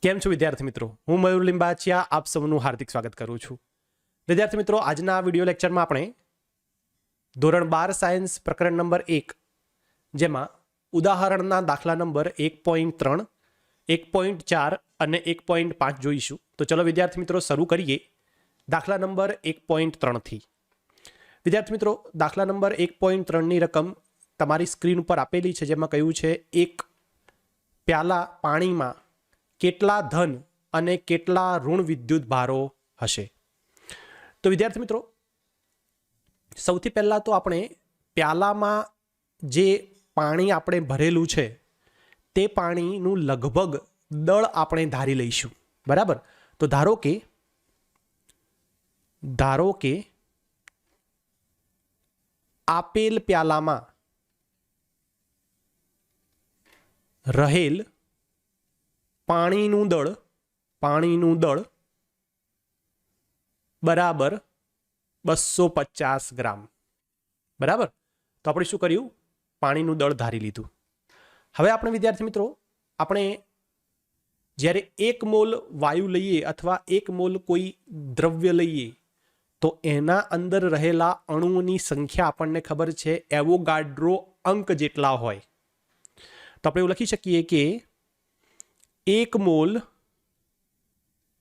કેમ છો વિદ્યાર્થી મિત્રો? હું મયુર લિંબાચિયા આપ સૌનું હાર્દિક સ્વાગત કરું છું. વિદ્યાર્થી મિત્રો, આજના આ વિડિયો લેક્ચરમાં આપણે ધોરણ 12 સાયન્સ પ્રકરણ નંબર 1 જેમાં ઉદાહરણના દાખલા નંબર 1.3, 1.4 અને 1.5 જોઈશું. તો ચલો વિદ્યાર્થી મિત્રો શરૂ કરીએ દાખલા નંબર 1.3 થી. વિદ્યાર્થી મિત્રો, દાખલા નંબર 1.3 ની રકમ તમારી સ્ક્રીન ઉપર આપેલી છે, જેમાં કહ્યું છે એક પ્યાલા પાણીમાં કેટલા ધન અને કેટલા ઋણ વિદ્યુત ભારો હશે. તો વિદ્યાર્થી મિત્રો, સૌથી પહેલા તો આપણે પ્યાલામાં જે પાણી આપણે ભરેલું છે તે પાણીનું લગભગ દળ આપણે ધારી લઈશું. બરાબર? તો ધારો કે આપેલ પ્યાલામાં રહેલ પાણીનું દળ બરાબર 250 ગ્રામ. બરાબર? તો આપણે શું કર્યું? પાણીનું દળ ધારી લીધું. હવે આપણે વિદ્યાર્થી મિત્રો, આપણે જ્યારે 1 મોલ વાયુ લઈએ અથવા 1 મોલ કોઈ દ્રવ્ય લઈએ તો એના અંદર રહેલા અણુઓની સંખ્યા આપણને ખબર છે એવોગાડ્રો અંક જેટલા હોય. તો આપણે એવું લખી શકીએ કે 1 મોલ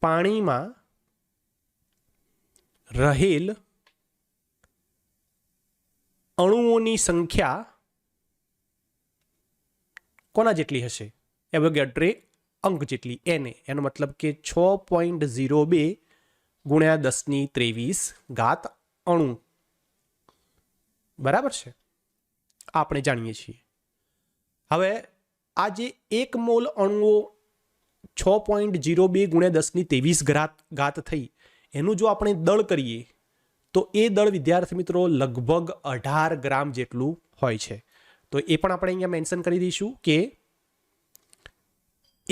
પાણીમાં રહેલ અણુઓની સંખ્યા કોના જેટલી હશે? એવોગાડ્રો અંક જેટલી. એનો મતલબ કે 6.02 ગુણ્યા 10⁻23 અણુ. બરાબર છે? આપણે જાણીએ છીએ. હવે આ જે 1 મોલ અણુઓ 6.02 ગુણ્યા 10⁻23 થઈ, એનું જો આપણે દળ કરીએ તો એ દળ વિદ્યાર્થી મિત્રો લગભગ 18 ગ્રામ જેટલું હોય છે. તો એ પણ આપણે અહીંયા મેન્શન કરી દઈશું કે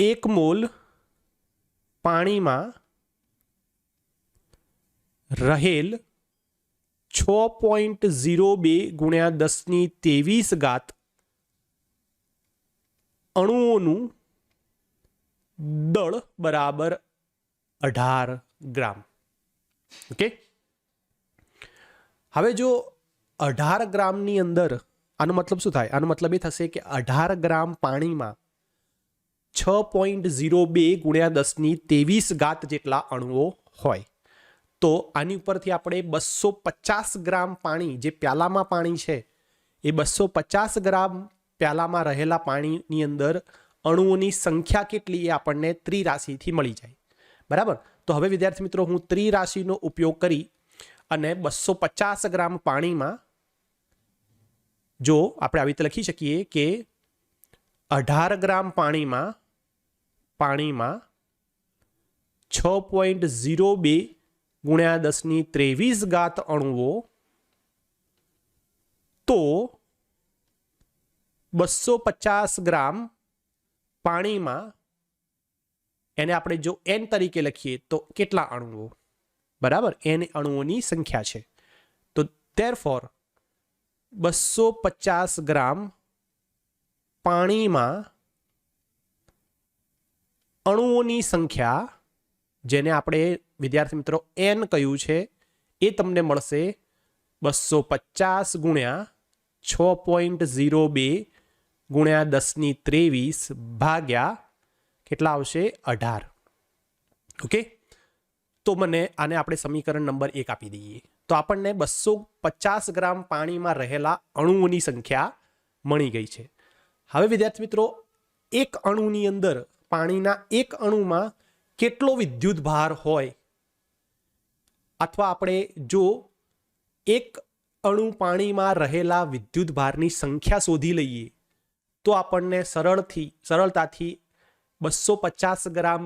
1 મોલ પાણીમાં રહેલ 6.02 ગુણ્યા 10⁻23 અણુઓનું દળ બરાબર 18 ગ્રામ. ઓકે? હવે જો 18 ગ્રામની અંદર આનો મતલબ શું થાય? આનો મતલબ એ થશે કે 18 ગ્રામ પાણીમાં 6.02 ગુણ્યા 10⁻23 જેટલા અણુઓ હોય. તો આની ઉપરથી આપણે 250 ગ્રામ પાણી, જે પ્યાલામાં પાણી છે એ 250 ગ્રામ પ્યાલામાં રહેલા પાણીની અંદર અણુઓની સંખ્યા કેટલી એ આપણને ત્રિરાશિથી મળી જાય. બરાબર? તો હવે વિદ્યાર્થી મિત્રો, હું ત્રિરાશિનો ઉપયોગ કરી અને 250 ગ્રામ પાણીમાં જો આપણે આવી રીતે લખી શકીએ કે 18 ગ્રામ પાણીમાં 6.02 ગુણ્યા 10⁻23 અણુઓ, તો 250 ગ્રામ પાણીમાં એને આપણે જો n તરીકે લખીએ તો કેટલા અણુઓ? બરાબર? n અણુઓની સંખ્યા છે. તો therefore 250 ગ્રામ પાણીમાં અણુઓની સંખ્યા, જેને આપણે વિદ્યાર્થી મિત્રો n કહ્યું છે, એ તમને મળશે 250 ગુણ્યા 6.02 ગુણ્યા 10⁻23 ભાગ્યા કેટલા આવશે? 18. ઓકે? તો મને આને આપણે સમીકરણ નંબર 1 આપી દઈએ તો આપણને 250 ગ્રામ પાણીમાં રહેલા અણુઓની સંખ્યા મળી ગઈ છે. હવે વિદ્યાર્થી મિત્રો, એક અણુની અંદર, પાણીના એક અણુમાં કેટલો વિદ્યુત ભાર હોય, અથવા આપણે જો એક અણુ પાણીમાં રહેલા વિદ્યુત ભારની સંખ્યા શોધી લઈએ તો આપણને સરળતાથી 250 ગ્રામ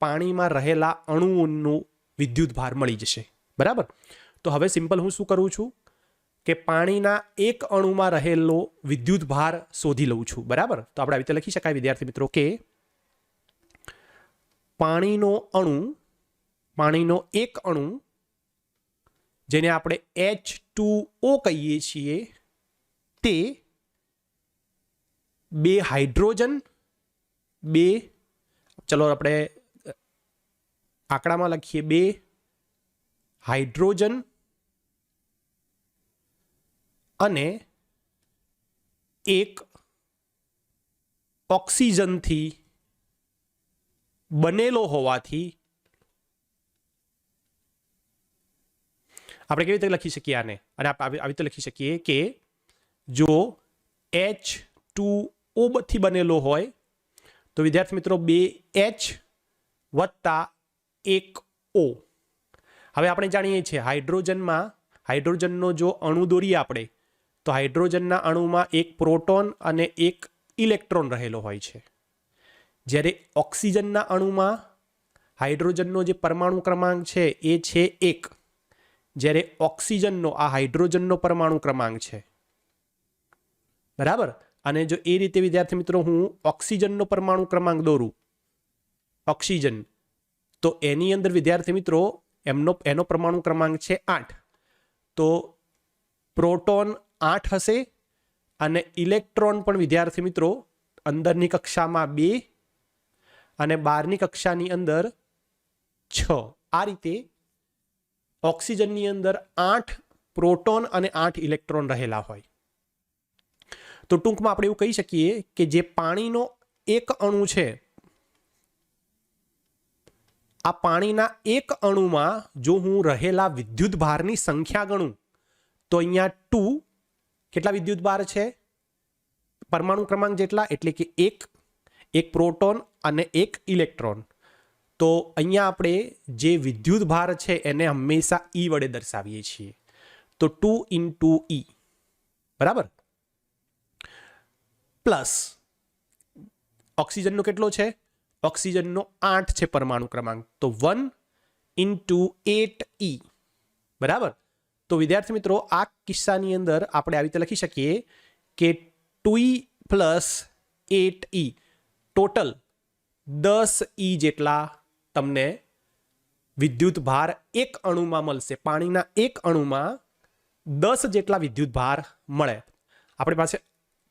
પાણીમાં રહેલા અણુઓનું વિદ્યુત ભાર મળી જશે. બરાબર? તો હવે સિમ્પલ હું શું કરું છું કે પાણીના એક અણુમાં રહેલો વિદ્યુત ભાર શોધી લઉં છું. બરાબર? તો આપણે આવી રીતે લખી શકાય વિદ્યાર્થી મિત્રો કે પાણીનો એક અણુ, જેને આપણે H2O કહીએ છીએ, તે 2 હાઇડ્રોજન, 2 ચલો આપણે આંકડામાં લખીએ 2 હાઇડ્રોજન અને 1 ઓક્સિજનથી બનેલો હોવાથી આપણે કેવી રીતે લખી શકીએ આને? અને આવી રીતે લખી શકીએ કે જો H2O થી બનેલો હોય તો વિદ્યાર્થી મિત્રો 2H વત્તા 1O. હવે આપણે જાણીએ છીએ હાઇડ્રોજનનો જો અણુ દોરીએ આપણે તો હાઇડ્રોજનના અણુમાં એક પ્રોટોન અને એક ઇલેક્ટ્રોન રહેલો હોય છે. જ્યારે ઓક્સિજનના અણુમાં હાઇડ્રોજનનો જે પરમાણુ ક્રમાંક છે એ છે 1, જ્યારે ઓક્સિજનનો આ હાઇડ્રોજનનો પરમાણુ ક્રમાંક છે. બરાબર. અને જો એ રીતે વિદ્યાર્થી મિત્રો હું ઓક્સિજનનો પરમાણુ ક્રમાંક દોરું, ઓક્સિજન, તો એની અંદર વિદ્યાર્થી મિત્રો એનો પરમાણુ ક્રમાંક છે 8. તો પ્રોટોન 8 હશે અને ઇલેક્ટ્રોન પણ વિદ્યાર્થી મિત્રો અંદરની કક્ષામાં 2 અને બહારની કક્ષાની અંદર 6. આ રીતે ઓક્સિજનની અંદર 8 પ્રોટોન અને 8 ઇલેક્ટ્રોન રહેલા હોય. તો ટૂંકમાં આપણે એવું કહી શકીએ કે જે પાણીનો એક અણુ છે, આ પાણીના એક અણુમાં જો હું રહેલા વિદ્યુત ભારની સંખ્યા ગણું તો અહીંયા 2 કેટલા વિદ્યુત ભાર છે? પરમાણુ ક્રમાંક જેટલા, એટલે કે 1 પ્રોટોન અને 1 ઇલેક્ટ્રોન. તો અહીંયા આપણે જે વિદ્યુત ભાર છે એને હંમેશા E વડે દર્શાવીએ છીએ. તો 2 × E, બરાબર. પ્લસ ઓક્સિજનનો કેટલો છે? ઓક્સિજનનો 8 છે પરમાણુ ક્રમાંક, તો 1 × 8E, બરાબર. તો વિદ્યાર્થી મિત્રો આ કિસ્સાની અંદર આપણે આવી રીતે લખી શકીએ કે 2E + 8E ટોટલ 10E જેટલા તમને વિદ્યુત ભાર એક અણુમાં મળશે. પાણીના એક અણુમાં 10 જેટલા વિદ્યુત ભાર મળે. આપણી પાસે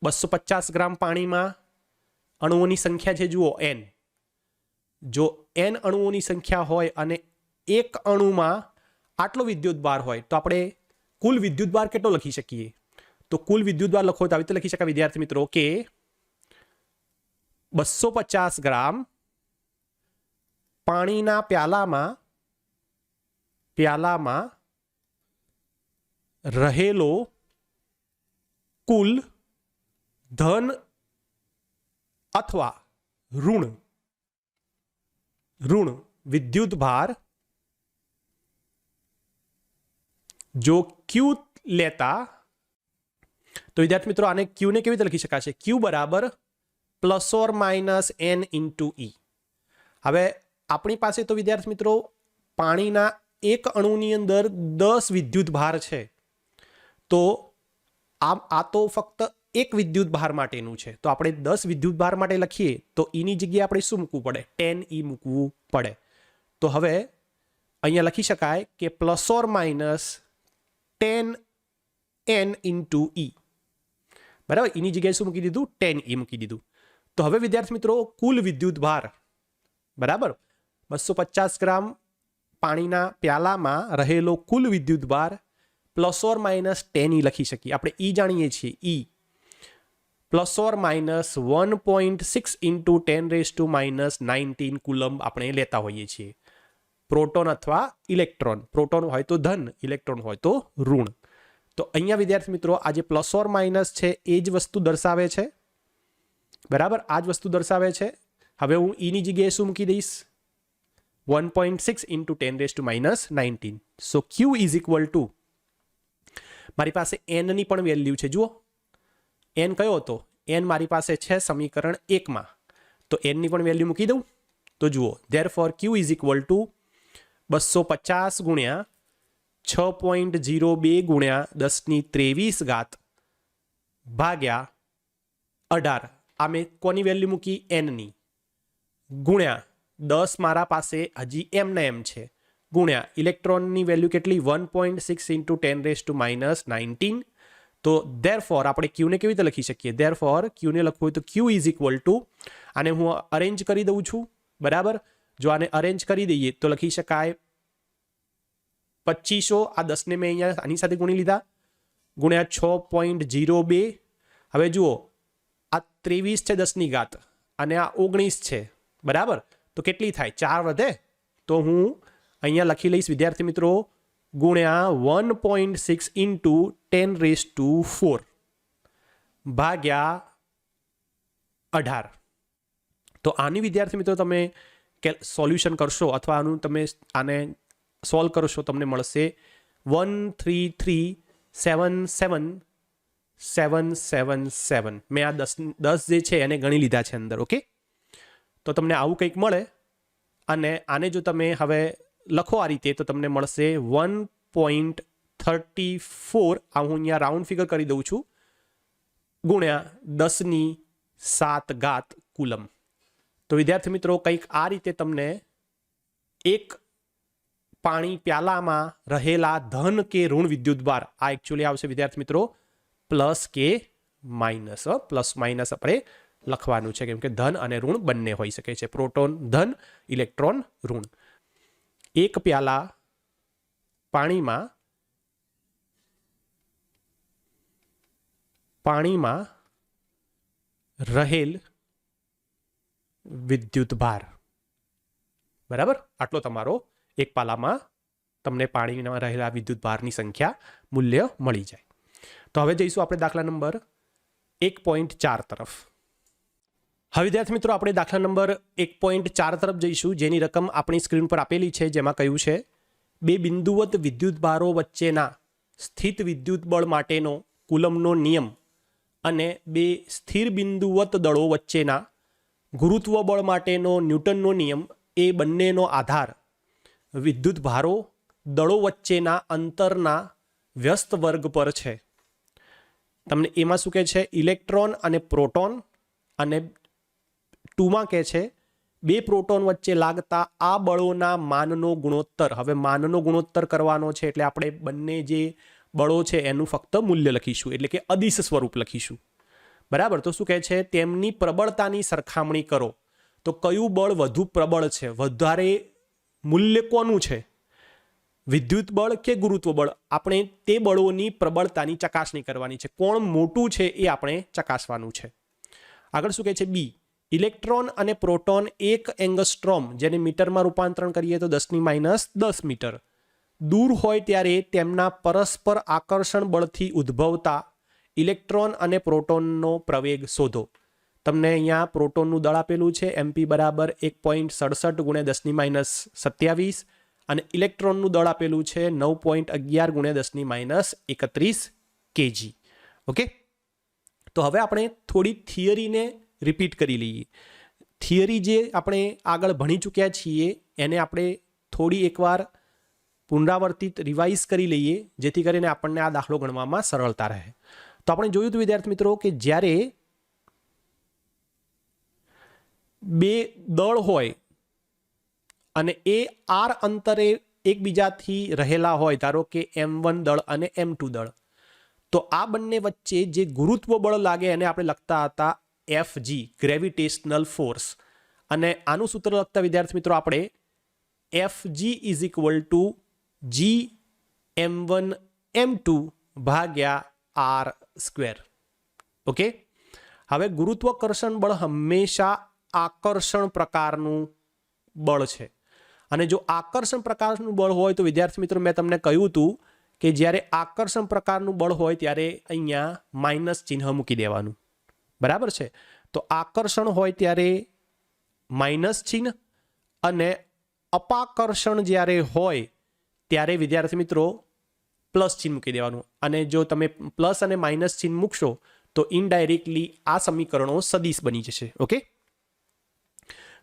250 ગ્રામ પાણીમાં અણુઓની સંખ્યા છે, જુઓ N. જો N અણુઓની સંખ્યા હોય અને એક અણુમાં આટલો વિદ્યુત ભાર હોય તો આપણે કુલ વિદ્યુત ભાર કેટલો લખી શકીએ? તો કુલ વિદ્યુત ભાર લખો તો આવી રીતે લખી શકાય વિદ્યાર્થી મિત્રો કે 250 ગ્રામ પાણીના પ્યાલામાં રહેલો કુલ ધન અથવા ઋણ વિદ્યુત ભાર જો Q લેતા તો વિદ્યાર્થી મિત્રો આને Q ને કેવી રીતે લખી શકાશે? Q બરાબર ±N × E. હવે આપણી પાસે તો વિદ્યાર્થી મિત્રો પાણીના એક અણુની અંદર 10 વિદ્યુત ભાર છે. તો આ તો ફક્ત એક વિદ્યુત ભાર માટેનું છે. તો આપણે 10 વિદ્યુત ભાર માટે લખીએ તો એની જગ્યાએ આપણે શું મૂકવું પડે? 10E મૂકવું પડે. તો હવે અહીંયા લખી શકાય કે ±10N × E, બરાબર. એની જગ્યાએ શું મૂકી દીધું? 10E મૂકી દીધું. તો હવે વિદ્યાર્થી મિત્રો કુલ વિદ્યુત ભાર, બરાબર, 250 ગ્રામ પાણીના પ્યાલામાં રહેલો કુલ વિદ્યુત ભાર ±10E લખી શકીએ. આપણે E જાણીએ છીએ, E ±1.6 × 10⁻⁻19 કુલમ્બ આપણે લેતા હોઈએ છીએ. પ્રોટોન અથવા ઇલેક્ટ્રોન, પ્રોટોન હોય તો ધન, ઇલેક્ટ્રોન હોય તો ઋણ. તો અહીંયા વિદ્યાર્થી મિત્રો આ જે ± છે એ જ વસ્તુ દર્શાવે છે, બરાબર. આ જ વસ્તુ દર્શાવે છે. હવે હું E ની જગ્યાએ શું મૂકી દઈશ? 1.6 × 10⁻⁹. સો Q = મારી પાસે N ની પણ વેલ્યુ છે. જુઓ N કયો હતો? N મારી પાસે છે સમીકરણ 1 માં. તો N ની પણ વેલ્યુ મૂકી દઉં તો જુઓ, ધેરફોર Q = 250 ગુણ્યા 6.02 ગુણ્યા 10⁻23 ભાગ્યા 18. આ મેં કોની વેલ્યુ મૂકી? N ની. ગુણ્યા 10 મારા પાસે હજી M ને M છે, ગુણ્યા ઇલેક્ટ્રોનની વેલ્યુ કેટલી? 1.6 × 10⁻⁹. તો ધેરફોર આપણે Q ને કેવી રીતે લખી શકીએ? ધેરફોર Q ને લખવું હોય તો Q = આને હું અરેન્જ કરી દઉં છું, બરાબર. જો આને અરેન્જ કરી દઈએ તો લખી શકાય 2500, આ 10 ને મેં અહીંયા આની સાથે ગુણી લીધા, ગુણ્યા 6.02. હવે જુઓ આ 23 છે 10 ની ઘાત અને આ 19 છે, બરાબર. તો કેટલી થાય? 4 વધે. તો હું અહીંયા લખી લઈશ વિદ્યાર્થી મિત્રો ગુણ્યા 1.6 ઇન્ટુ 10⁴ ભાગ્યા 18. તો આની વિદ્યાર્થી મિત્રો તમે સોલ્યુશન કરશો અથવા આનું તમે આને સોલ્વ કરશો, તમને મળશે 133,777,777. મેં આ 10 જે છે એને ગણી લીધા છે અંદર. ઓકે, તો તમને આવું કંઈક મળે અને આને જો તમે હવે લખો આ રીતે તો તમને મળશે 1.34. આ હું અહીંયા રાઉન્ડ ફિગર કરી દઉં છું, ગુણ્યા 10⁷ કુલમ. તો વિદ્યાર્થી મિત્રો કંઈક આ રીતે તમને એક પાણી પ્યાલામાં રહેલા ધન કે ઋણ વિદ્યુત ભાર, આ એકચ્યુઅલી આવશે વિદ્યાર્થી મિત્રો પ્લસ કે માઇનસ. પ્લસ માઇનસ આપણે લખવાનું છે કેમ કે ધન અને ઋણ બંને હોઈ શકે છે. પ્રોટોન ધન, ઇલેક્ટ્રોન ઋણ. એક પ્યાલા પાણીમાં રહેલ વિદ્યુત ભાર, બરાબર. આટલો તમારો એક પાલામાં તમને પાણીમાં રહેલા વિદ્યુત ભારની સંખ્યા મૂલ્ય મળી જાય. તો હવે જઈશું આપણે દાખલા નંબર 1.4 તરફ. હવે વિદ્યાર્થી મિત્રો આપણે દાખલા નંબર 1.4 તરફ જઈશું, જેની રકમ આપણી સ્ક્રીન પર આપેલી છે, જેમાં કહ્યું છે બે બિંદુવત વિદ્યુત ભારો વચ્ચેના સ્થિત વિદ્યુત બળ માટેનો કુલમનો નિયમ અને બે સ્થિર બિંદુવત દળો વચ્ચેના ગુરુત્વ બળ માટેનો ન્યૂટનનો નિયમ એ બંનેનો આધાર વિદ્યુત ભારો દળો વચ્ચેના અંતરના વ્યસ્ત વર્ગ પર છે. તમને એમાં શું કહે છે? ઇલેક્ટ્રોન અને પ્રોટોન, અને 2માં કહે છે બે પ્રોટોન વચ્ચે લાગતા આ બળોના માનનો ગુણોત્તર. હવે માનનો ગુણોત્તર કરવાનો છે એટલે આપણે બંને જે બળો છે એનું ફક્ત મૂલ્ય લખીશું, એટલે કે અદિશ સ્વરૂપ લખીશું, બરાબર. તો શું કહે છે? તેમની પ્રબળતાની સરખામણી કરો. તો કયું બળ વધુ પ્રબળ છે? વધારે મૂલ્ય કોનું છે? વિદ્યુત બળ કે ગુરુત્વ બળ? આપણે તે બળોની પ્રબળતાની ચકાસણી કરવાની છે. કોણ મોટું છે એ આપણે ચકાસવાનું છે. આગળ શું કહે છે? બી, ઇલેક્ટ્રોન અને પ્રોટોન 1 એંગસ્ટ્રોમ, જેને મીટરમાં રૂપાંતરણ કરીએ તો 10⁻10 મીટર દૂર હોય ત્યારે તેમના પરસ્પર આકર્ષણ બળથી ઉદ્ભવતા ઇલેક્ટ્રોન અને પ્રોટોનનો પ્રવેગ શોધો. તમને અહીંયા પ્રોટોનનું દળ આપેલું છે MP બરાબર 1.67 × 10⁻27 અને ઇલેક્ટ્રોનનું દળ આપેલું છે 9.11 × 10⁻31 kg. ઓકે, તો હવે આપણે થોડી થિયરીને રિપીટ કરી લઈએ. થિયરી જે આપણે આગળ ભણી ચૂક્યા છીએ એને આપણે થોડી એકવાર પુનરાવર્તિત રિવાઇઝ કરી લઈએ, જેથી કરીને આપણને આ દાખલો ગણવામાં સરળતા રહે. તો આપણે જોયું હતું વિદ્યાર્થી મિત્રો કે જ્યારે બે દળ હોય અને એ આર અંતરે એકબીજાથી રહેલા હોય, ધારો કે M1 દળ અને M2 દળ, તો આ બંને વચ્ચે જે ગુરુત્વ બળ લાગે એને આપણે લખતા હતા FG, ગ્રેવિટેશનલ ફોર્સ. અને આનું સૂત્ર લખતા વિદ્યાર્થી મિત્રો આપણે FG = G M1 M2 ભાગ્યા R². ઓકે, હવે ગુરુત્વાકર્ષણ બળ હંમેશા આકર્ષણ પ્રકારનું બળ છે. અને જો આકર્ષણ પ્રકારનું બળ હોય તો વિદ્યાર્થી મિત્રો મેં તમને કહ્યું હતું કે જ્યારે આકર્ષણ પ્રકારનું બળ હોય ત્યારે અહીંયા માઇનસ ચિહ્ન મૂકી દેવાનું, બરાબર છે. તો આકર્ષણ હોય ત્યારે માઇનસ ચિહ્ન અને અપાકર્ષણ જ્યારે હોય ત્યારે વિદ્યાર્થી મિત્રો પ્લસ ચિહ્ન મૂકી દેવાનું. અને જો તમે પ્લસ અને માઇનસ ચિહ્ન મૂકશો તો ઇનડાયરેક્ટલી આ સમીકરણો સદિશ બની જશે. ઓકે,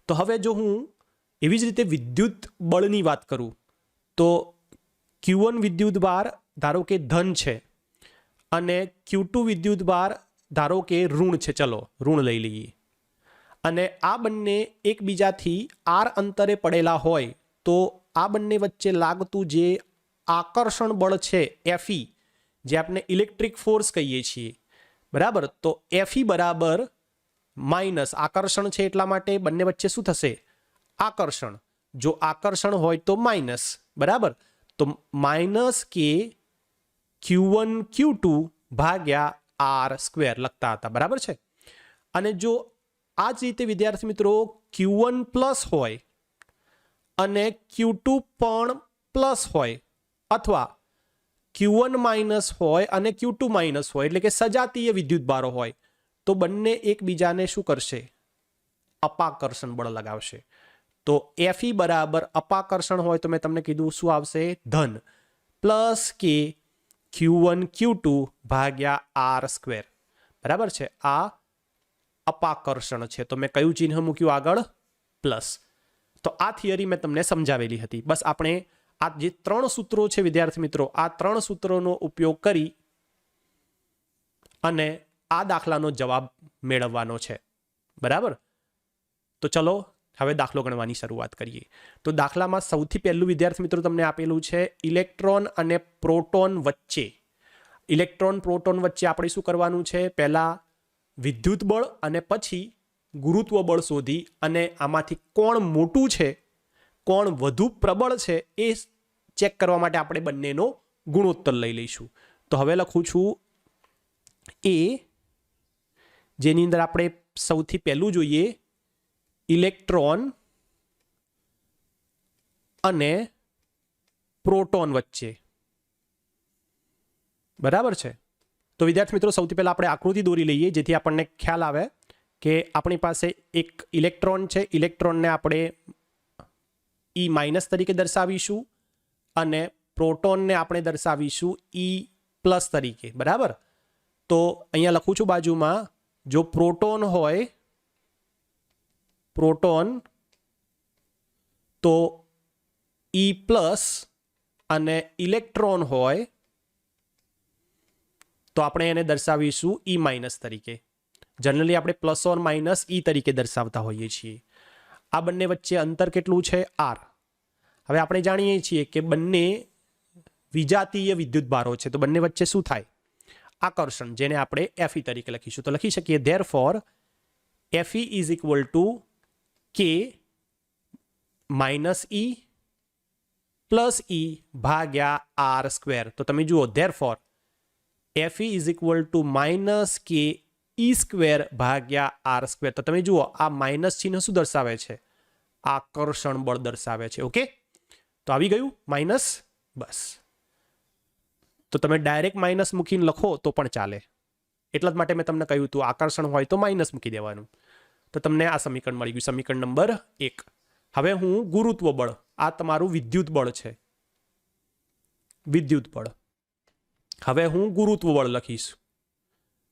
તો હવે જો હું એવી જ રીતે વિદ્યુત બળની વાત કરું તો Q1 વિદ્યુત ભાર ધારો કે ધન છે અને Q2 વિદ્યુત ભાર ધારો કે ઋણ છે. ચલો ઋણ લઈ લઈએ. અને આ બંને એકબીજાથી R અંતરે પડેલા હોય તો આ બંને વચ્ચે લાગતું જે આકર્ષણ બળ છે FE, જે આપણે ઇલેક્ટ્રિક ફોર્સ કહીએ છીએ, બરાબર. તો FE બરાબર માઇનસ આકર્ષણ છે એટલા માટે બંને વચ્ચે શું થશે? આકર્ષણ. જો આકર્ષણ હોય તો માઇનસ, બરાબર. તો માઇનસ કે Q1 Q2 ભાગ્યા આર સ્ક્વેર લખતા હતા, બરાબર છે. અને જો આ જ રીતે વિદ્યાર્થી મિત્રો Q1 પ્લસ હોય અને Q2 પણ પ્લસ હોય, અથવા Q1 માઇનસ હોય અને Q2 માઇનસ હોય, એટલે કે સજાતીય વિદ્યુતભારો હોય, તો બંને એકબીજાને શું કરશે? અપાકર્ષણ બળ લગાવશે. તો Fe બરાબર અપાકર્ષણ હોય તો મેં તમને કીધું શું આવશે? ધન, પ્લસ કે Q1 Q2 ભાગ્યા આર સ્ક્વેર, બરાબર છે. આ અપાકર્ષણ છે, તો મેં કયું ચિહ્ન મૂક્યું આગળ? પ્લસ. તો આ થિયરી મેં તમને સમજાવેલી હતી. બસ આપણે આ જે 3 સૂત્રો છે વિદ્યાર્થી મિત્રો, આ 3 સૂત્રોનો ઉપયોગ કરી અને આ દાખલાનો જવાબ મેળવવાનો છે, બરાબર. તો ચલો હવે દાખલો ગણવાની શરૂઆત કરીએ. તો દાખલામાં સૌથી પહેલું વિદ્યાર્થી મિત્રો તમને આપેલું છે ઇલેક્ટ્રોન અને પ્રોટોન વચ્ચે. ઇલેક્ટ્રોન પ્રોટોન વચ્ચે આપણે શું કરવાનું છે? પહેલા વિદ્યુત બળ અને પછી ગુરુત્વ બળ શોધી અને આમાંથી કોણ મોટું છે, કોણ વધુ પ્રબળ છે, એ ચેક કરવા માટે આપણે બંનેનો ગુણોત્તર લઈ લઈશું. તો હવે લખું છું એ, જેની અંદર આપણે સૌથી પહેલું જોઈએ ઇલેક્ટ્રોન અને પ્રોટોન વચ્ચે, બરાબર છે. તો વિદ્યાર્થી મિત્રો સૌથી પહેલા આપણે આકૃતિ દોરી લઈએ, જેથી આપણને ખ્યાલ આવે કે આપણી પાસે એક ઇલેક્ટ્રોન છે. ઇલેક્ટ્રોનને આપણે E માઇનસ તરીકે દર્શાવીશું અને પ્રોટોનને આપણે દર્શાવીશું E પ્લસ તરીકે, બરાબર. તો અહીંયા લખું છું બાજુમાં, જો પ્રોટોન હોય, પ્રોટોન, તો E પ્લસ, અને ઇલેક્ટ્રોન હોય તો આપણે એને દર્શાવીશું E માઇનસ તરીકે. જનરલી આપણે પ્લસ ઓર માઇનસ E તરીકે દર્શાવતા હોઈએ છીએ. આ બંને વચ્ચે અંતર કેટલું છે? R. હવે આપણે જાણીએ છીએ કે બંને વિજાતીય વિદ્યુતભારો છે, તો બંને વચ્ચે શું થાય? આકર્ષણ, જેને આપણે Fe તરીકે લખીશું. તો લખી શકીએ therefore Fe is equal to K minus E plus E ભાગ્યા આર સ્ક્વેર. તો તમે જુઓ therefore Fe is equal to minus કે E સ્ક્વેર ભાગ્યા આર સ્ક્વેર. તો તમે જુઓ આ માઇનસ ચિહ્ન શું દર્શાવે છે? આકર્ષણ બળ દર્શાવે છે. ઓકે, તો આવી ગયું માઇનસ. બસ, તો તમે ડાયરેક્ટ માઇનસ મૂકીને લખો તો પણ ચાલે. એટલા જ માટે મેં તમને કહ્યું હતું આકર્ષણ હોય તો માઇનસ મૂકી દેવાનું. તો તમને આ સમીકરણ મળી ગયું, સમીકરણ નંબર 1. હવે હું ગુરુત્વ બળ, આ તમારું વિદ્યુત બળ છે, વિદ્યુત બળ. હવે હું ગુરુત્વ બળ લખીશ.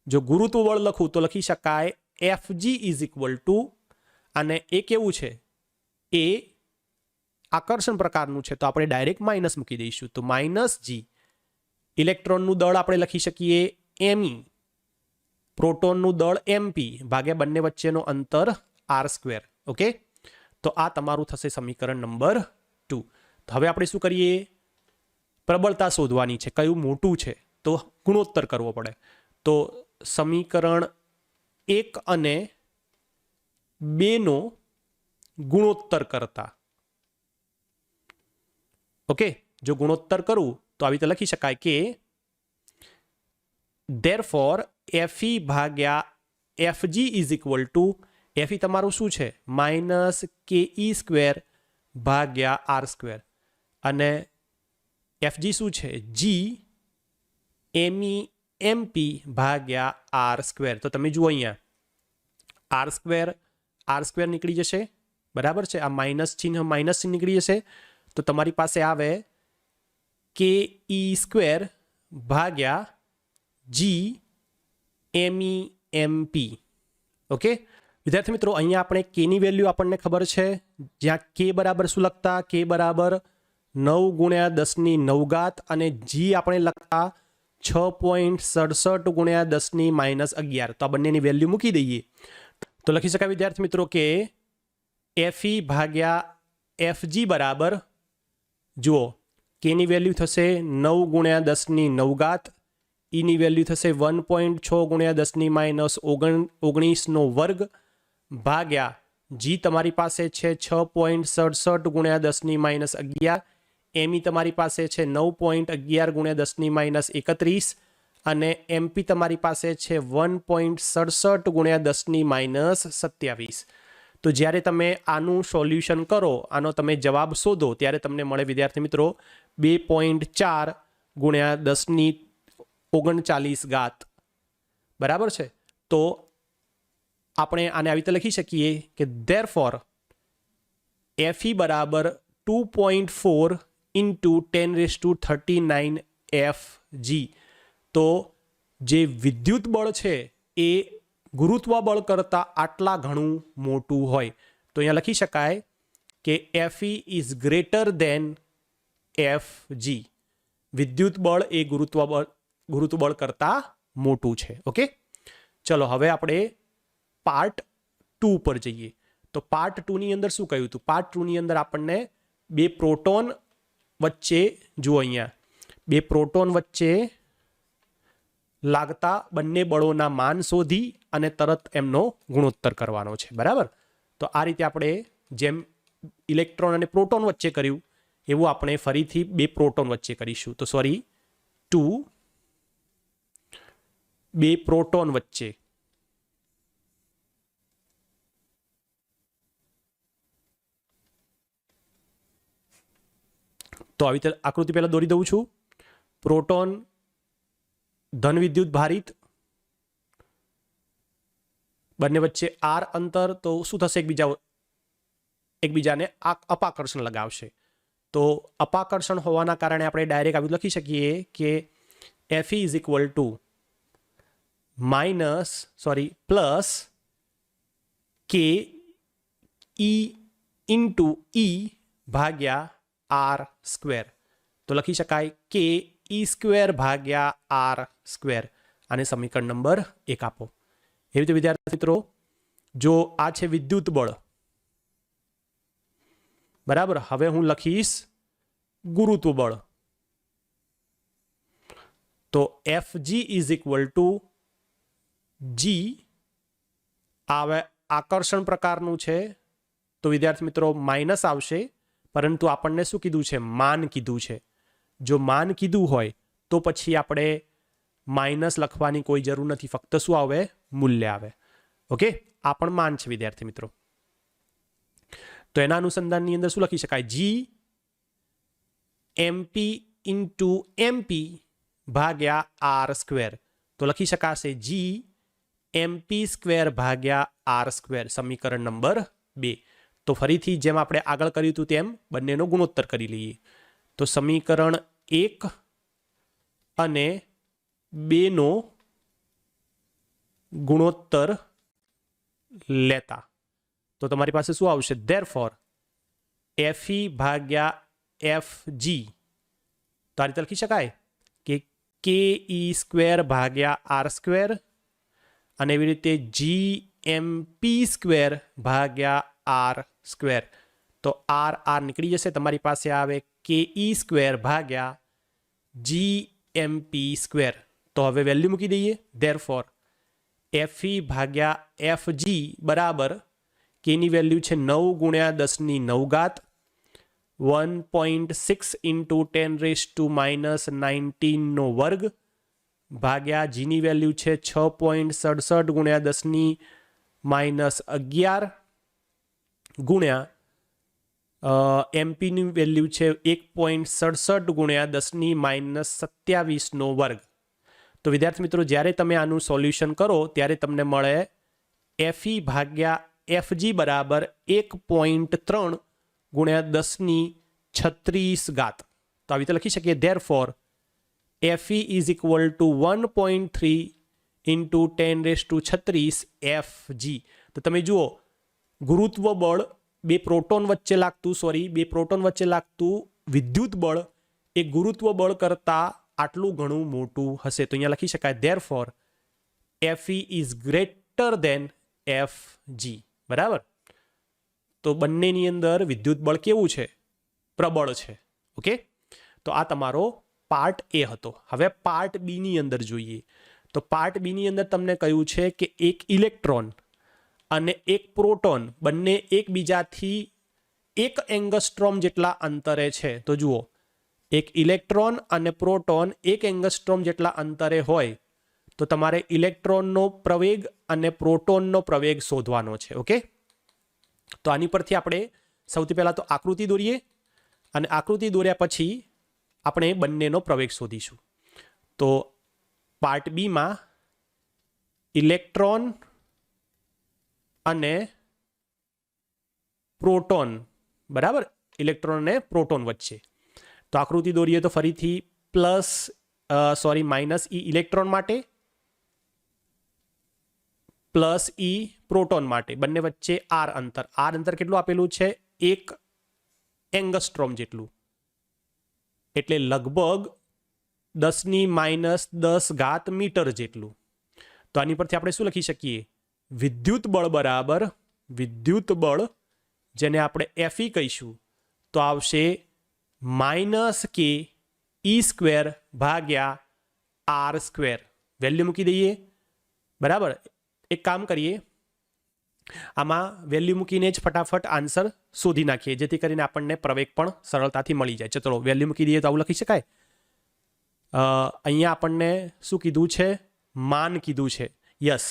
જો ગુરુત્વ બળ લખું તો લખી શકાય Fg ઇઝ ઇક્વલ ટુ, અને એ કેવું છે? એ આકર્ષણ પ્રકારનું છે, તો આપણે ડાયરેક્ટ માઇનસ મૂકી દઈશું. તો માઇનસ G. ઇલેક્ટ્રોનનું દળ આપણે લખી શકીએ Me, પ્રોટોનનું દળ Mp ભાગ્યા બંને વચ્ચેનો અંતર આર સ્ક્વેર. ઓકે, તો આ તમારું થશે સમીકરણ નંબર 2. તો હવે આપણે શું કરીએ? પ્રબળતા શોધવાની છે, કયું મોટું છે, તો ગુણોત્તર કરવો પડે. તો સમીકરણ 1 અને 2 નો ગુણોત્તર કરતા, ઓકે, જો ગુણોત્તર કરું તો આવી રીતે લખી શકાય કે therefore Fe ભાગ્યા Fg is equal to, Fe તમારું શું છે? માઇનસ કે E સ્ક્વેર ભાગ્યા આર સ્ક્વેર, અને Fg શું છે? G Me Mp ભાગ્યા આર સ્ક્વેર. તો તમે જુઓ અહીંયા આર સ્ક્વેર નીકળી જશે, બરાબર છે. આ માઇનસ ચિહ્ન નીકળી જશે, તો તમારી પાસે આવે કે E સ્ક્વેર ભાગ્યા G Me Mp. ઓકે વિદ્યાર્થી મિત્રો, અહીંયા આપણે કેની વેલ્યુ આપણને ખબર છે, જ્યાં કે બરાબર શું લખતા? કે બરાબર 9 ગુણ્યા 10 ની 9 ઘાત, અને G આપણે લખતા 6.67 ગુણ્યા 10 ની -11. તો આ બંનેની વેલ્યુ મૂકી દઈએ તો લખી શકાય વિદ્યાર્થી મિત્રો કે Fe ભાગ્યા Fg બરાબર, જુઓ કેની વેલ્યુ થશે 9 ગુણ્યા 10 ની 9 ઘાત, ઈની વેલ્યુ થશે 1.6 ગુણ્યા 10 ની -19 નો વર્ગ ભાગ્યા જી તમારી પાસે છે 6.67 ગુણ્યા 10⁻11, એમઈ તમારી પાસે છે 9.11 ગુણ્યા 10⁻31 અને એમપી તમારી પાસે છે 1.67 ગુણ્યા 10⁻27. તો જ્યારે તમે આનું સોલ્યુશન કરો, આનો તમે જવાબ શોધો, ત્યારે તમને મળે વિદ્યાર્થી મિત્રો 2.4 ગુણ્યા 10⁻39. બરાબર છે? તો આપણે આને આવી રીતે લખી શકીએ કે ધેરફોર Fe બરાબર 2.4 ઇન્ટુ 10⁻39 Fg. તો જે વિદ્યુત બળ છે એ ગુરુત્વ બળ કરતાં આટલા ઘણું મોટું હોય. તો અહીંયા લખી શકાય કે Fe is greater than Fg. વિદ્યુત બળ એ ગુરુત્વ બળ કરતાં મોટું છે. ઓકે, ચલો હવે આપણે પાર્ટ 2 પર જઈએ. તો પાર્ટ 2 ની અંદર શું કહ્યું હતું? પાર્ટ 2 ની અંદર આપણને બે પ્રોટોન વચ્ચે, જુઓ અહીંયા, બે પ્રોટોન વચ્ચે લાગતા બંને બળોના માન શોધી અને તરત એમનો ગુણોત્તર કરવાનો છે. બરાબર? તો આ રીતે આપણે જેમ ઇલેક્ટ્રોન અને પ્રોટોન વચ્ચે કર્યું એવું આપણે ફરીથી બે પ્રોટોન વચ્ચે કરીશું. તો સોરી, બે પ્રોટોન વચ્ચે. તો આવી રીતે આકૃતિ પહેલા દોરી દઉં છું. પ્રોટોન ધન વિદ્યુત ભારિત, બંને વચ્ચે આર અંતર, તો શું થશે? એકબીજાને અપાકર્ષણ લગાવશે. તો અપાકર્ષણ હોવાના કારણે આપણે ડાયરેક્ટ આવી લખી શકીએ કે Fe is equal to plus કે ઈ ઇન્ટુ ઈ ભાગ્યા આર સ્ક્વેર. તો લખી શકાય કે ઈ સ્ક્વેર ભાગ્યા આર સ્ક્વેર. આને સમીકરણ નંબર 1 આપો. એવી રીતે વિદ્યાર્થી મિત્રો, જો આ છે વિદ્યુત બળ, બરાબર, હવે હું લખીશ ગુરુત્વ બળ. તો Fg is equal two G. આવે આકર્ષણ પ્રકારનું છે તો વિદ્યાર્થી મિત્રો માઇનસ આવશે, પરંતુ આપણને શું કીધું છે? માન કીધું છે. જો માન કીધું હોય તો પછી આપણે માઇનસ લખવાની કોઈ જરૂર નથી, ફક્ત શું આવે? મૂલ્ય આવે. ઓકે, આ પણ માન છે વિદ્યાર્થી મિત્રો. તો એના અનુસંધાનની અંદર શું લખી શકાય? જી એમપી ઇન્ટુ એમપી ભાગ્યા આર સ્ક્વેર. તો લખી શકાશે જી એમપી સ્ક્વેર ભાગ્યા આર સ્ક્વેર. સમીકરણ નંબર 2. તો ફરીથી જેમ આપણે આગળ કર્યું હતું તેમ બંનેનો ગુણોત્તર કરી લઈએ. તો સમીકરણ 1 અને 2 નો ગુણોત્તર લેતા તો તમારી પાસે શું આવશે? ધેરફોર Fe ભાગ્યા Fg. તો આ રીતે લખી શકાય કે કે ઈ સ્ક્વેર ભાગ્યા આર સ્ક્વેર, અને એવી રીતે જી એમપી સ્ક્વેર ભાગ્યા આર સ્ક્વેર. તો આર નીકળી જશે, તમારી પાસે આવે કે ઈ સ્ક્વેર ભાગ્યા જી એમપી સ્ક્વેર. તો હવે વેલ્યુ મૂકી દઈએ. ધેરફોર Fe ભાગ્યા Fg બરાબર કેની વેલ્યુ છે 9 ગુણ્યા 10⁹, 1.6 ઇન્ટુ 10⁻19 નો વર્ગ ભાગ્યા જીની વેલ્યુ છે 6.67 ગુણ્યા 10⁻11 ગુણ્યા એમપીની વેલ્યુ છે 1.67 ગુણ્યા 10⁻27 નો વર્ગ. તો વિદ્યાર્થી મિત્રો, જ્યારે તમે આનું સોલ્યુશન કરો ત્યારે તમને મળે Fe ભાગ્યા Fg બરાબર 1.3 ગુણ્યા 10⁻36. તો આવી રીતે લખી શકીએ. Therefore Fe is equal to 1.3 into 10⁻36 Fg. તો તમે જુઓ, ગુરુત્વ બળ બે પ્રોટોન વચ્ચે લાગતું વિદ્યુત બળ એ ગુરુત્વ બળ કરતાં આટલું ઘણું મોટું હશે. તો અહીંયા લખી શકાય therefore Fe is greater than Fg. બરાબર? તો બંનેની અંદર વિદ્યુત બળ કેવું છે? પ્રબળ છે. ઓકે, તો આ તમારો પાર્ટ એ હતો. હવે પાર્ટ બી ની અંદર જોઈએ. તો પાર્ટ બી ની અંદર તમને કહ્યું છે કે એક ઇલેક્ટ્રોન અને એક પ્રોટોન બંને એકબીજાથી 1 એંગસ્ટ્રોમ જેટલા અંતરે છે, તો જુઓ એક ઇલેક્ટ્રોન અને પ્રોટોન 1 એંગસ્ટ્રોમ જેટલા અંતરે હોય તો તમારે ઇલેક્ટ્રોનનો પ્રવેગ અને પ્રોટોનનો પ્રવેગ શોધવાનો છે. ઓકે, તો આની પરથી આપણે સૌથી પહેલા તો આકૃતિ દોરીએ અને આકૃતિ દોર્યા પછી આપણે બંનેનો પ્રવેગ શોધીશું. તો પાર્ટ બીમાં ઇલેક્ટ્રોન અને પ્રોટોન, બરાબર, ઇલેક્ટ્રોન અને પ્રોટોન વચ્ચે. તો આકૃતિ દોરીએ તો ફરીથી માઇનસ ઈ ઇલેક્ટ્રોન માટે, પ્લસ ઈ પ્રોટોન માટે, બંને વચ્ચે આર અંતર કેટલું આપેલું છે? 1 એંગસ્ટ્રોમ જેટલું, એટલે લગભગ 10⁻10 મીટર જેટલું. તો આની પરથી આપણે શું લખી શકીએ? વિદ્યુત બળ બરાબર વિદ્યુત બળ, જેને આપણે Fe કહીશું, તો આવશે -k⁡e² ભાગ્યા r². વેલ્યુ મૂકી દઈએ, બરાબર. એક કામ કરીએ, આમાં વેલ્યુ મૂકીને જ ફટાફટ આન્સર શોધી નાખીએ, જેથી કરીને આપણને પ્રવેગ પણ સરળતાથી મળી જાય. ચલો વેલ્યુ મૂકી દઈએ તો આવું લખી શકાય. અહીંયા આપણને શું કીધું છે? માન કીધું છે. યસ,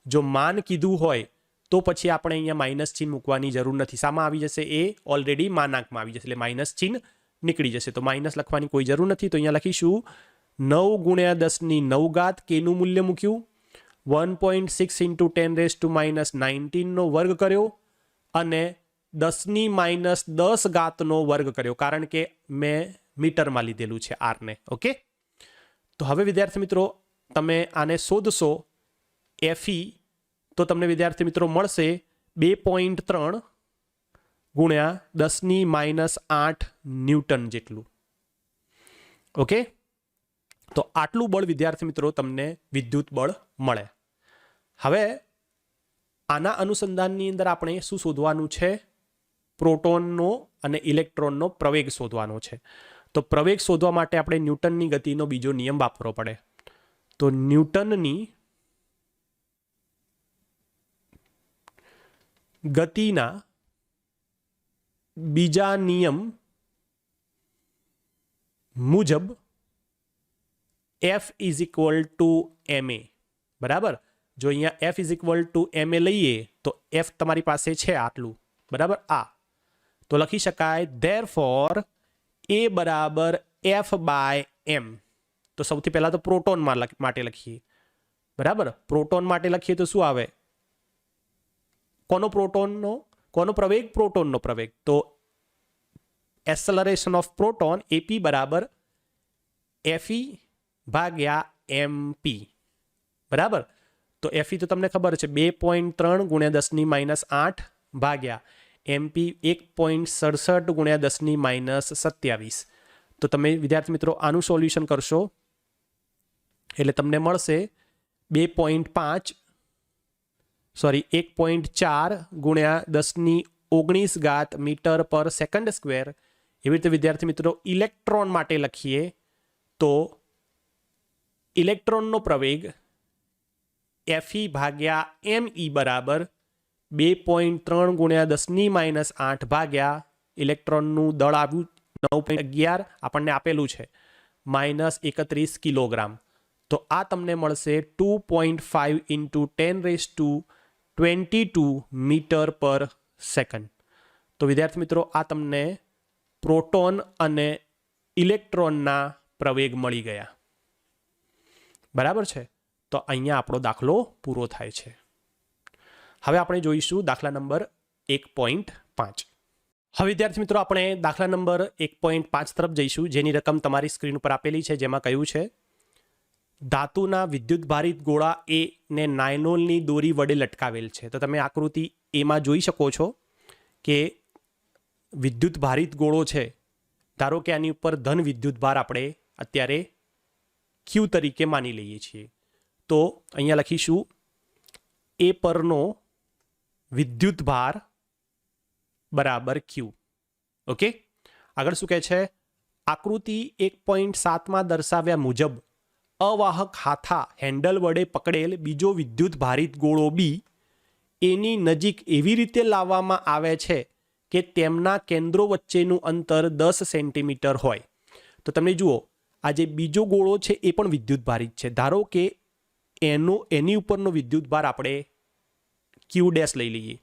જો માન કીધું હોય તો પછી આપણે અહીંયા માઇનસ ચિહ્ન મૂકવાની જરૂર નથી. શામાં આવી જશે? એ ઓલરેડી માનાંકમાં આવી જશે, એટલે માઇનસ ચિહ્ન નીકળી જશે. તો માઇનસ લખવાની કોઈ જરૂર નથી. તો અહીંયા લખીશું 9 × 10⁹ કેનું મૂલ્ય મૂક્યું, 1.6 × 10⁻19 નો વર્ગ કર્યો અને 10⁻10 નો વર્ગ કર્યો, કારણ કે મેં મીટરમાં લીધેલું છે આરને. ઓકે, તો હવે વિદ્યાર્થી મિત્રો તમે આને શોધશો Fe, તો તમને વિદ્યાર્થી મિત્રો મળશે 2.3 × 10⁻8 ન્યૂટન જેટલું. ઓકે, તો આટલું બળ વિદ્યાર્થી મિત્રો તમને વિદ્યુત બળ મળે. હવે આના અનુસંધાનની અંદર આપણે શું શોધવાનું છે? પ્રોટોનનો અને ઇલેક્ટ્રોનનો પ્રવેગ શોધવાનો છે. તો પ્રવેગ શોધવા માટે આપણે ન્યૂટનની ગતિનો બીજો નિયમ વાપરવો પડે. તો ન્યૂટનની ગતિના બીજા નિયમ મુજબ F = ma, બરાબર. જો અહીંયા F = ma લઈએ તો F તમારી પાસે છે આટલું, બરાબર, આ. તો લખી શકાય therefore A = F/m. તો સૌથી પહેલા તો પ્રોટોન માટે લખીએ, બરાબર. પ્રોટોન માટે લખીએ તો શું આવે? કોનો પ્રવેગ? પ્રોટોનનો પ્રવેગ. તો acceleration of proton AP = Fe/mp, બરાબર. તો Fe તો તમને ખબર છે 2.3 × 10⁻8 ભાગ્યા mp 1.67 × 10⁻27. તો તમે વિદ્યાર્થી મિત્રો આનું સોલ્યુશન કરશો એટલે તમને મળશે 1.4 × 10⁻19 મીટર/સેકન્ડ². એવી રીતે વિદ્યાર્થી મિત્રો ઇલેક્ટ્રોન માટે લખીએ તો ઇલેક્ટ્રોનનો પ્રવેગ Fe/me બરાબર 2.3 × 10⁻8 ભાગ્યા ઇલેક્ટ્રોનનું દળ આવ્યું 9.11 આપણને આપેલું છે -31 કિલોગ્રામ. તો આ તમને મળશે 2.5 × 10⁻22 મીટર/સેકન્ડ. તો વિદ્યાર્થી મિત્રો આ તમને પ્રોટોન અને ઇલેક્ટ્રોનના પ્રવેગ મળી ગયા, બરાબર છે. તો અહીંયા આપણો દાખલો પૂરો થાય છે. હવે આપણે જોઈશું દાખલા નંબર 1.5. હવે વિદ્યાર્થી મિત્રો આપણે દાખલા નંબર 1.5 તરફ જઈશું, જેની રકમ તમારી સ્ક્રીન ઉપર આપેલી છે, જેમાં કહ્યું છે ધાતુના વિદ્યુત ભારિત ગોળા એ ને નાયલોનની દોરી વડે લટકાવેલ છે. તો તમે આકૃતિ એમાં જોઈ શકો છો કે વિદ્યુત ભારિત ગોળો છે. ધારો કે આની ઉપર ધન વિદ્યુત ભાર આપણે અત્યારે Q તરીકે માની લઈએ છીએ. તો અહીંયા લખીશું એ પરનો વિદ્યુત ભાર બરાબર Q. ઓકે, આગળ શું કહે છે? આકૃતિ 1.7માં દર્શાવ્યા મુજબ અવાહક હાથા હેન્ડલ વડે પકડેલ બીજો વિદ્યુત ભારિત ગોળો B એની નજીક એવી રીતે લાવવામાં આવે છે કે તેમના કેન્દ્રો વચ્ચેનું અંતર 10 સેન્ટીમીટર હોય. તો તમે જુઓ, આ જે બીજો ગોળો છે એ પણ વિદ્યુતભારિત છે. ધારો કે એની ઉપરનો વિદ્યુતભાર આપણે ક્યુ ડેશ લઈ લઈએ.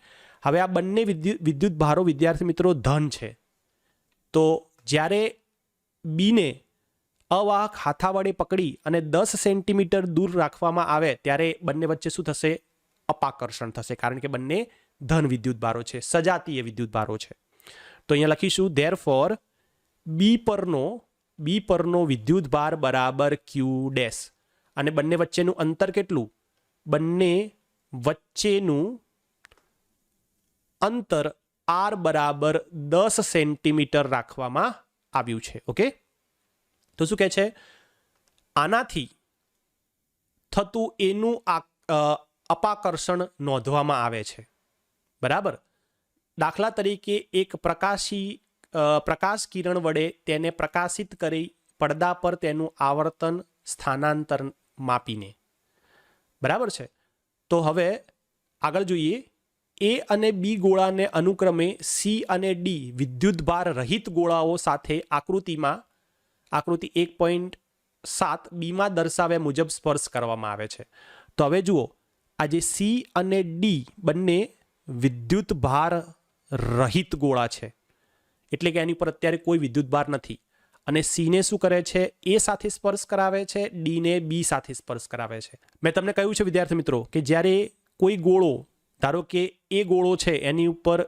હવે આ બંને વિદ્યુતભારો વિદ્યાર્થી મિત્રો ધન છે. તો જ્યારે બીને અવાહક હાથા વડે પકડી અને 10 સેન્ટીમીટર દૂર રાખવામાં આવે ત્યારે બંને વચ્ચે શું થશે? અપાકર્ષણ થશે, કારણ કે બંને ધન વિદ્યુતભારો છે, સજાતીય વિદ્યુતભારો છે. તો અહીંયા લખીશું ધેરફોર બી પરનો વિદ્યુતભાર બરાબર ક્યુ ડેશ. અને બંને વચ્ચેનું અંતર કેટલું? બંને વચ્ચેનું અંતર આર બરાબર 10 સેન્ટીમીટર રાખવામાં આવ્યું છે. ઓકે, તો શું કહે છે? આનાથી થતું એનું અપાકર્ષણ નોંધવામાં આવે છે. બરાબર. દાખલા તરીકે એક પ્રકાશ કિરણ વડે તેને પ્રકાશિત કરી પડદા પર તેનું આવર્તન સ્થાનાંતર માપીને. બરાબર છે. તો હવે આગળ જોઈએ. એ અને બી ગોળાને અનુક્રમે સી અને ડી વિદ્યુતભાર રહિત ગોળાઓ સાથે આકૃતિ 1.7 બીમાં દર્શાવ્યા મુજબ સ્પર્શ કરવામાં આવે છે. તો હવે જુઓ, આ જે સી અને ડી બંને વિદ્યુતભાર રહિત ગોળા છે, એટલે કે એની પર અત્યારે કોઈ વિદ્યુતભાર નથી. અને સીને શું કરે છે? એ સાથે સ્પર્શ કરાવે છે, ડીને બી સાથે સ્પર્શ કરાવે છે. મેં તમને કહ્યું છે વિદ્યાર્થી મિત્રો કે જ્યારે કોઈ ગોળો, ધારો કે એ ગોળો છે એની ઉપર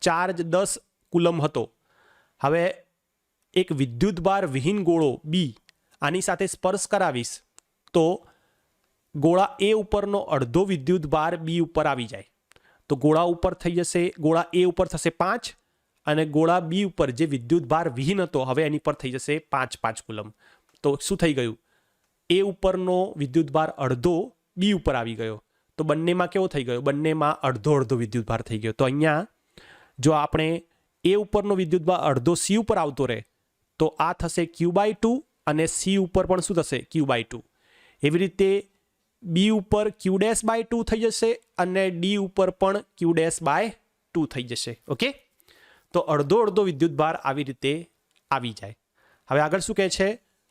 ચાર્જ 10 કુલમ હતો. હવે એક વિદ્યુતભાર વિહીન ગોળો બી આની સાથે સ્પર્શ કરાવીશ તો ગોળા એ ઉપરનો અડધો વિદ્યુતભાર બી ઉપર આવી જાય. તો ગોળા ઉપર થઈ જશે, ગોળા એ ઉપર થશે 5 અને ગોળા બી ઉપર જે વિદ્યુતભાર વિહીન હતો હવે એની પર થઈ જશે 5 કુલમ. તો શું થઈ ગયું? એ ઉપરનો વિદ્યુતભાર અડધો બી ઉપર આવી ગયો. તો બંનેમાં કેવો થઈ ગયો? બંનેમાં અડધો વિદ્યુતભાર થઈ ગયો. તો અહીંયા જો આપણે એ ઉપરનો વિદ્યુતભાર અડધો સી ઉપર આવતો રહે તો આ થશે Q/2 અને સી ઉપર પણ શું થશે? Q/2. એવી રીતે બી ઉપર Q'/2 થઈ જશે અને ડી ઉપર પણ Q'/2 થઈ જશે. ઓકે, તો અડધો વિદ્યુતભાર આવી રીતે આવી જાય. હવે આગળ શું કહે છે?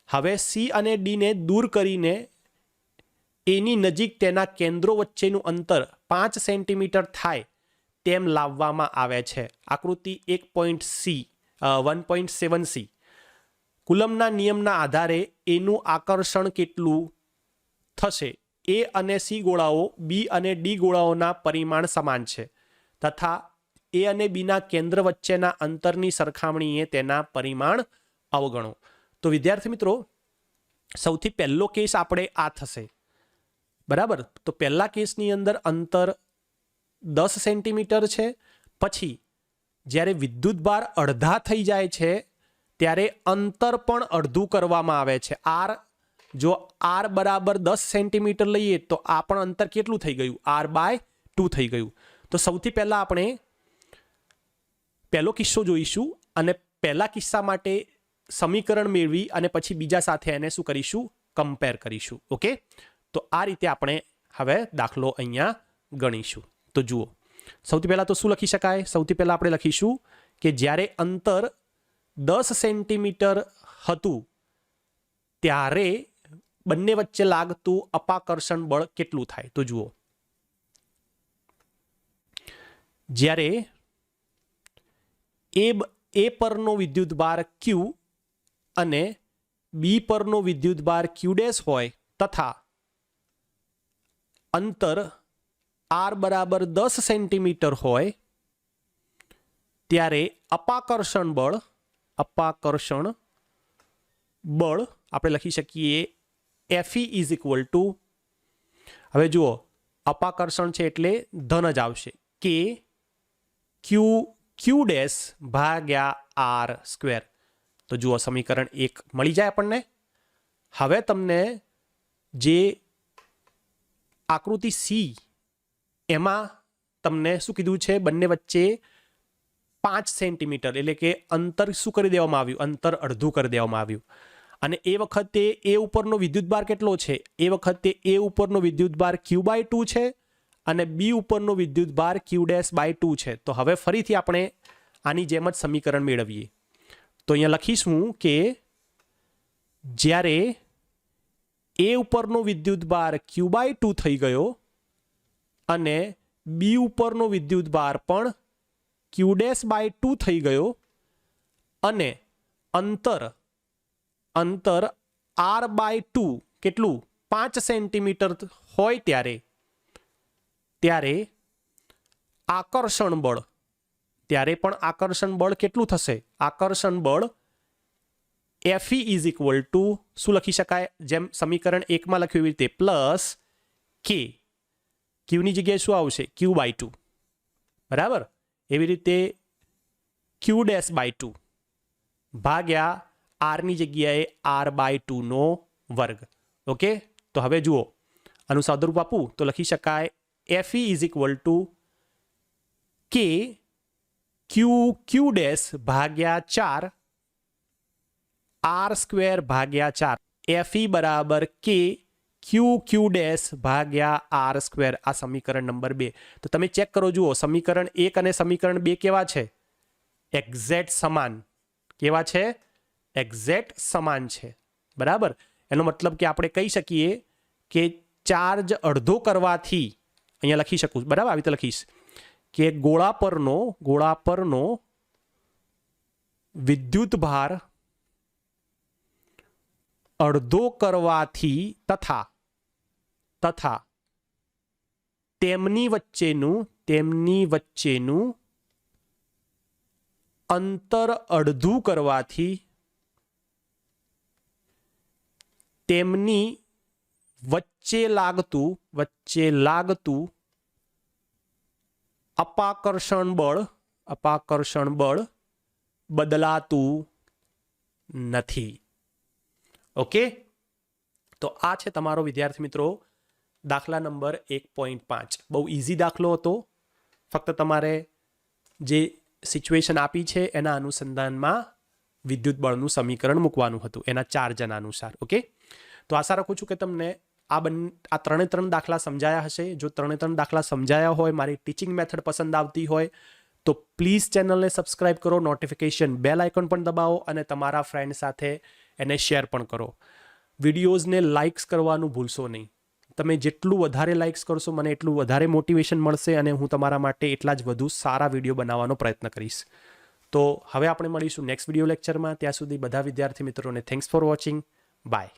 હવે સી અને ડીને દૂર કરીને એની નજીક તેના કેન્દ્રો વચ્ચેનું અંતર 5 સેન્ટીમીટર થાય તેમ લાવવામાં આવે છે. આકૃતિ 1.7c. કુલમના નિયમના આધારે એનું આકર્ષણ કેટલું થશે? એ અને સી ગોળાઓ બી અને ડી ગોળાઓના પરિમાણ સમાન છે તથા એ અને બીના કેન્દ્ર વચ્ચેના અંતરની સરખામણીએ તેના પરિમાણ અવગણો. તો વિદ્યાર્થી મિત્રો, સૌથી પહેલો કેસ આપણે આ થશે. બરાબર. તો પહેલા કેસની અંદર અંતર 10 સેન્ટીમીટર છે. પછી જ્યારે વિદ્યુતભાર અડધા થઈ જાય છે ત્યારે અંતર પણ અડધું કરવામાં આવે છે. જો આર બરાબર 10 સેન્ટીમીટર લઈએ તો આ પણ અંતર કેટલું થઈ ગયું? R/2 થઈ ગયું. તો સૌથી પહેલા આપણે પહેલો કિસ્સો જોઈશું અને પહેલા કિસ્સા માટે સમીકરણ મેળવી અને પછી બીજા સાથે એને શું કરીશું? કમ્પેર કરીશું. ઓકે, તો આ રીતે આપણે હવે દાખલો અહીંયા ગણીશું. તો જુઓ, સૌથી પહેલા તો શું લખી શકાય? સૌથી પહેલા આપણે લખીશું કે જ્યારે અંતર 10 સેન્ટીમીટર હતું ત્યારે બંને વચ્ચે લાગતું અપાકર્ષણ બળ કેટલું થાય? તો જુઓ, જ્યારે એ પરનો વિદ્યુતભાર ક્યુ અને બી પરનો વિદ્યુતભાર Q' હોય તથા અંતર આર બરાબર 10 સેન્ટીમીટર હોય ત્યારે અપાકર્ષણ બળ આપણે લખી શકીએ Fe ઇઝ ઇક્વલ ટુ, હવે જુઓ અપાકર્ષણ છે એટલે ધન જ આવશે, કે Q' ભાગ્યા આર સ્ક્વેર. તો જુઓ સમીકરણ 1 મળી જાય આપણને. હવે તમને જે આકૃતિ સી એમાં તમને શું કીધું છે? બંને વચ્ચે 5 સેન્ટીમીટર એટલે કે અંતર શું કરી દેવામાં આવ્યું? અંતર અડધું કરી દેવામાં આવ્યું. અને એ વખતે એ ઉપરનો વિદ્યુતભાર કેટલો છે? એ વખતે એ ઉપરનો વિદ્યુતભાર Q/2 છે અને બી ઉપરનો વિદ્યુતભાર ક્યુ ડેશ બાય 2 છે. તો હવે ફરીથી આપણે આની જેમ જ સમીકરણ મેળવીએ. તો અહીંયા લખીશું કે જ્યારે એ ઉપરનો વિદ્યુતભાર ક્યુ બાય 2 થઈ ગયો અને બી ઉપરનો વિદ્યુતભાર પણ ક્યુ ડેશ બાય 2 થઈ ગયો અને અંતર આર બાય 2 કેટલું 5 સેન્ટીમીટર હોય ત્યારે આકર્ષણ બળ કેટલું થશે? આકર્ષણ બળ Fe ઇઝ ઇક્વલ ટુ શું લખી શકાય? જેમ સમીકરણ 1 માં લખ્યું એવી રીતે પ્લસ કે ક્યુની જગ્યાએ શું આવશે? ક્યુ બાય 2 બરાબર. એવી રીતે ક્યુ ડેશ બાય 2 ભાગ્યા આરની જગ્યાએ આર બાય 2 નો વર્ગ. ઓકે, તો હવે જુઓ આનું સાદુરૂપ આપું તો લખી શકાય Fe ઇઝ ઇક્વલ ટુ કે ક્યુ ડેશ ભાગ્યા 4 આર સ્ક્વેર ભાગ્યા 4. Fe બરાબર કે ક્યુ ડેશ ભાગ્યા આર સ્ક્વેર. આ સમીકરણ નંબર 2. તો તમે ચેક કરો, જુઓ સમીકરણ 1 અને સમીકરણ 2 કેવા છે? એક્ઝેક્ટ સમાન. કેવા છે? એક્ઝેક્ટ સમાન છે. બરાબર. એનો મતલબ કે આપણે કહી શકીએ કે ચાર્જ અડધો કરવાથી અહીંયા લખી શકું, બરાબર, આવી રીતે લખીશ કે ગોળા પરનો વિદ્યુત ભાર અડધો કરવાથી તથા તેમની વચ્ચેનું અંતર અડધું કરવાથી તેમની વચ્ચે લાગતું અપાકર્ષણ બળ બદલાતું નથી. ઓકે, તો આ છે તમારો વિદ્યાર્થી મિત્રો દાખલા નંબર 1.5. બહુ ઇઝી દાખલો હતો. ફક્ત તમારે જે સિચ્યુએશન આપી છે એના અનુસંધાનમાં વિદ્યુત બળનું સમીકરણ મૂકવાનું હતું એના ચાર્જના અનુસાર. ઓકે, તો આશા રાખું છું કે તમને આ ત્રણે દાખલા સમજાયા હશે. જો ત્રણે દાખલા સમજાયા હોય, મારી ટીચિંગ મેથડ પસંદ આવતી હોય તો પ્લીઝ ચેનલને સબસ્ક્રાઇબ કરો, નોટિફિકેશન બેલ આઇકોન પણ દબાવો અને તમારા ફ્રેન્ડ સાથે એને શેર પણ કરો. વિડીયોઝને લાઇક્સ કરવાનું ભૂલશો નહીં. તમે જેટલું વધારે લાઇક્સ કરશો મને એટલું વધારે મોટિવેશન મળશે અને હું તમારા માટે એટલા જ વધુ સારા વિડીયો બનાવવાનો પ્રયત્ન કરીશ. તો હવે આપણે મળીશું નેક્સ્ટ વિડીયો લેક્ચરમાં. ત્યાં સુધી બધા વિદ્યાર્થી મિત્રોને થેન્ક્સ ફોર વોચિંગ. બાય.